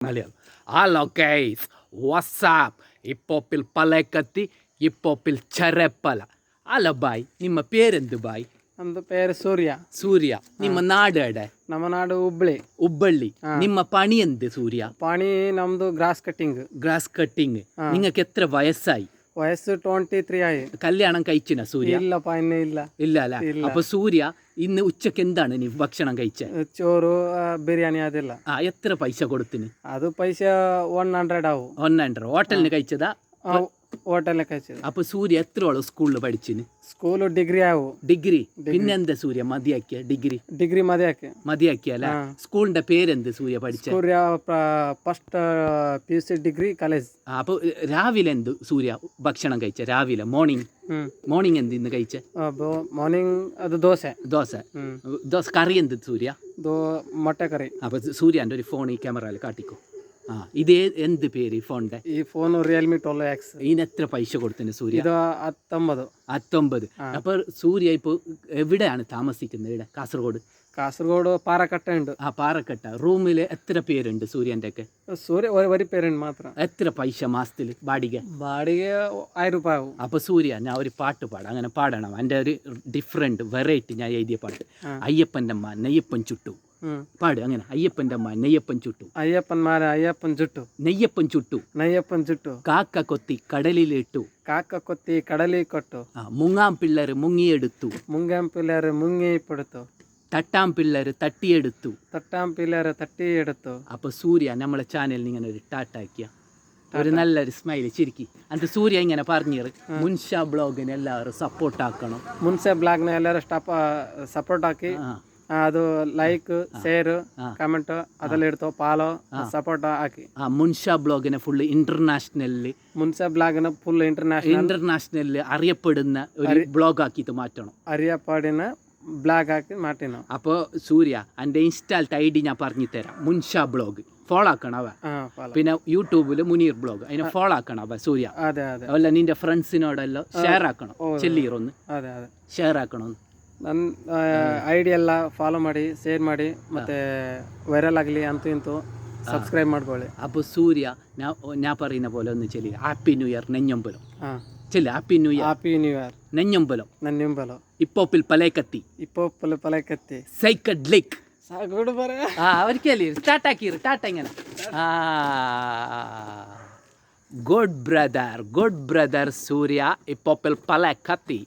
Malayalam. Hello guys, what's up ഇപ്പോപ്പിൽ പലക്കത്തി ഇപ്പോപ്പിൽ ചെരപ്പല. ഹലോ ಬಾಯ್, ನಿಮ್ಮ പേരെന്ത് ಬಾಯ್? ನಮ್ದು ಪೇರು ಸೂರ್ಯ. ಸೂರ್ಯ. ನಿಮ್ಮ ನಾಡು ಎಡೆ? ನಮ್ಮ ನಾಡು ಹುಬ್ಳಿ. ಹುಬ್ಬಳ್ಳಿ. ನಿಮ್ಮ പണി എന്ത് സൂര്യ? പണി ನಮ್ದು ಗ್ರಾಸ್ ಕಟ್ಟಿಂಗ್. Grass cutting. നിങ്ങൾക്ക് എത്ര വയസ്സായി? ವಯಸ್ಸು 23 ആയി. കല്യാണം കഴിച്ചിന സൂര്യ? ഇല്ലപ്പ ഇന്ന് ഇല്ല. ഇല്ല അല്ല. അപ്പൊ സൂര്യ ഇന്ന് ഉച്ചക്ക് എന്താണ് നീ ഭക്ഷണം കഴിച്ച? ചോറ്, ബിരിയാണി അതില്ല. എത്ര പൈസ കൊടുത്തിന്? അത് പൈസ 100 ആവും. 100. ഹോട്ടലിന് കഴിച്ചതാ? ഹോട്ടലിൽ കഴിച്ചത്. അപ്പൊ സൂര്യ എത്രോളം സ്കൂളിൽ പഠിച്ചിന്? സ്കൂൾ ഡിഗ്രി ആവും. ഡിഗ്രി. പിന്നെന്താ സൂര്യ മതിയാക്കിയ? ഡിഗ്രി മതിയാക്കിയല്ല. സ്കൂളിന്റെ പേരെന്ത് സൂര്യ പഠിച്ച? സൂര്യ ഫസ്റ്റ് PUC ഡിഗ്രി കോളേജ്. അപ്പൊ രാവിലെ എന്ത് സൂര്യ ഭക്ഷണം കഴിച്ച? രാവിലെ മോർണിംഗ് എന്ത് ഇന്ന് കഴിച്ച? മോർണിംഗ് അത് ദോശ കറി എന്ത് സൂര്യ? മുട്ടക്കറി. അപ്പൊ സൂര്യന്റെ ഒരു ഫോൺ ഈ ക്യാമറയിൽ കാട്ടിക്കോ. ഇതേ എന്ത് പേര് ഈ ഫോണിന്റെ? ഈ ഫോൺ റിയൽമി 12X. ഇതിന് എത്ര പൈസ കൊടുത്തിന് സൂര്യ? ഇത് 19. അപ്പൊ സൂര്യ ഇപ്പൊ എവിടെയാണ് താമസിക്കുന്നത്? ഇവിടെ കാസർഗോഡ് പാറക്കട്ട ഉണ്ട്. പാറക്കട്ട. റൂമില് എത്ര പേരുണ്ട് സൂര്യന്റെ ഒക്കെ? സൂര്യ ഒരു പേരുണ്ട് മാത്രം. എത്ര പൈസ മാസത്തില് ബാടിക? 1000 രൂപ ആവും. അപ്പൊ സൂര്യ, ഞാൻ ഒരു പാട്ട് പാടാം. അങ്ങനെ പാടണം. എൻ്റെ ഒരു ഡിഫറെന്റ് വെറൈറ്റി ഞാൻ എഴുതിയ പാട്ട്. അയ്യപ്പൻ്റെ അമ്മ നെയ്യപ്പൻ ചുട്ടു. പാട് അങ്ങനെ. അയ്യപ്പൻ്റെ അമ്മ നെയ്യപ്പൻ ചുട്ടു. നെയ്യപ്പൻ ചുട്ടു. കാക്ക കൊത്തി കടലിലിട്ടു. മുങ്ങാം പിള്ളേർ മുങ്ങിയെടുത്തു. തട്ടാം പിള്ളേർ തട്ടിയെടുത്തു. അപ്പൊ സൂര്യ നമ്മളെ ചാനലിന് ഇങ്ങനെ ഒരു ടാറ്റാക്കിയ ഒരു നല്ലൊരു സ്മൈല് ചിരിക്കി. അത് സൂര്യ ഇങ്ങനെ പറഞ്ഞത് മുൻഷാ ബ്ലോഗിന് എല്ലാവരും സപ്പോർട്ടാക്കണം. ബ്ലോഗിനെ എല്ലാവരും സപ്പോർട്ടാക്കി ಅದು ಲೈಕ್, ಶೇರ್, ಕಮೆಂಟ್ ಅದೆಲ್ಲ ಇಡ್ತಾವ. ಫಾಲೋ, ಸಪೋರ್ಟ್ ಹಾಕಿ. മുൻഷാ ബ്ലോഗിനെ ഫുള്ള് ഇന്റർനാഷണലില് ഇന്റർനാഷണലില് അറിയപ്പെടുന്ന ഒരു ബ്ലോഗ് ആക്കിയിട്ട് മാറ്റണം. അറിയപ്പെടുന്ന ബ്ലോഗ് ആക്കി മാറ്റണം. അപ്പോൾ സൂര്യ എൻ്റെ ഇൻസ്റ്റാൾട്ട് ID ഞാൻ പറഞ്ഞു തരാം. മുൻഷാ ബ്ലോഗ് ഫോളോ ആക്കണം അവ. പിന്നെ യൂട്യൂബില് മുനീർ ബ്ലോഗ്, അതിനെ ഫോളോ ആക്കണം അവ സൂര്യ. അല്ല നിന്റെ ഫ്രണ്ട്സിനോടെല്ലാം ഷെയർ ആക്കണം. ചെല്ലീറൊന്ന് ഷെയർ ആക്കണം. ನನ್ನ ID ಎಲ್ಲ ಫಾಲೋ ಮಾಡಿ, ಶೇರ್ ಮಾಡಿ, ಮತ್ತೆ ವೈರಲ್ ಆಗಲಿ ಅಂತೂ ಇಂತೂ സബ്സ്ക്രൈബ് ಮಾಡ್ಕೊಳ್ಳಿ. അപ്പോൾ സൂര്യ ഞാൻ പറയുന്ന പോലെ ഒന്ന് ചെല്ലി. ഹാപ്പി ന്യൂ ഇയർ നെഞ്ഞമ്പലം. ചെല്ലി ഹാപ്പി ന്യൂ ഇയർ നെഞ്ഞമ്പലം. ഇപ്പോപ്പിൽ പലക്കത്തി സൈക്കഡ്ലിക് സാഗോട് പറയാ. അവർക്കല്ലേ സ്റ്റാർട്ട് ആക്കിയത്. ടാറ്റ ഇങ്ങനെ. ഗുഡ് ബ്രദർ സൂര്യ ഇപ്പോപ്പിൽ പലക്കത്തി.